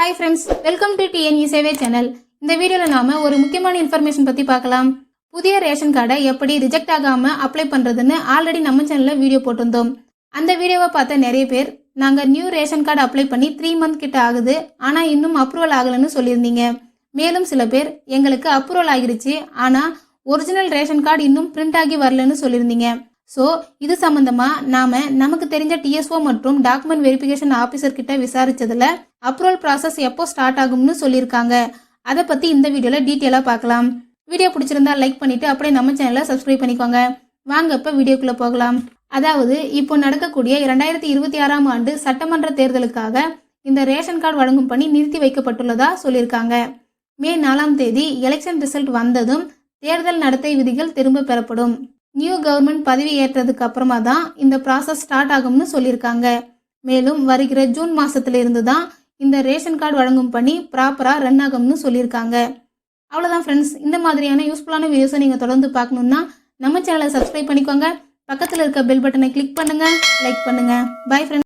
Hi friends, welcome to TNE சேவை channel. இந்த வீடியோவில் நாம் ஒரு முக்கியமான இன்ஃபர்மேஷன் பற்றி பார்க்கலாம். புதிய ரேஷன் கார்டை எப்படி ரிஜெக்ட் ஆகாமல் அப்ளை பண்ணுறதுன்னு ஆல்ரெடி நம்ம சேனலில் வீடியோ போட்டிருந்தோம். அந்த வீடியோவை பார்த்த நிறைய பேர் நாங்கள் நியூ ரேஷன் கார்டு அப்ளை பண்ணி 3 மந்த் கிட்ட ஆகுது, ஆனால் இன்னும் அப்ரூவல் ஆகலைன்னு சொல்லியிருந்தீங்க. மேலும் சில பேர் எங்களுக்கு அப்ரூவல் ஆகிருச்சு, ஆனால் ஒரிஜினல் ரேஷன் கார்டு இன்னும் பிரிண்ட் ஆகி வரலன்னு சொல்லியிருந்தீங்க. ஸோ இது சம்மந்தமாக நாம் நமக்கு தெரிஞ்ச டிஎஸ்ஓ மற்றும் டாக்குமெண்ட் வெரிஃபிகேஷன் ஆஃபீஸர் கிட்ட விசாரிச்சதில் அப்ரூவல் ப்ராசஸ் எப்போ ஸ்டார்ட் ஆகும்னு சொல்லியிருக்காங்க. அதை பற்றி இந்த வீடியோவில் டீட்டெயிலாக பார்க்கலாம். வீடியோ பிடிச்சிருந்தா லைக் பண்ணிவிட்டு அப்படியே நம்ம சேனலை சப்ஸ்கிரைப் பண்ணிக்கோங்க. வாங்க இப்போ வீடியோக்குள்ளே போகலாம். அதாவது இப்போ நடக்கக்கூடிய 2026ஆம் ஆண்டு சட்டமன்ற தேர்தலுக்காக இந்த ரேஷன் கார்டு வழங்கும் பணி நிறுத்தி வைக்கப்பட்டுள்ளதா சொல்லியிருக்காங்க. மே 4ஆம் தேதி எலெக்ஷன் ரிசல்ட் வந்ததும் தேர்தல் நடத்தை விதிகள் திரும்ப பெறப்படும். நியூ கவர்மெண்ட் பதவி ஏற்றதுக்கு அப்புறமா தான் இந்த ப்ராசஸ் ஸ்டார்ட் ஆகும்னு சொல்லியிருக்காங்க. மேலும் வருகிற ஜூன் மாதத்திலிருந்து தான் இந்த ரேஷன் கார்டு வழங்கும் பணி ப்ராப்பராக ரன் ஆகும்னு சொல்லியிருக்காங்க. அவ்வளோதான் ஃப்ரெண்ட்ஸ். இந்த மாதிரியான யூஸ்ஃபுல்லான வீடியோஸை நீங்கள் தொடர்ந்து பார்க்கணுன்னா நம்ம சேனலை சப்ஸ்கிரைப் பண்ணிக்கோங்க. பக்கத்தில் இருக்க பெல் பட்டனை கிளிக் பண்ணுங்கள், லைக் பண்ணுங்கள். Bye friends.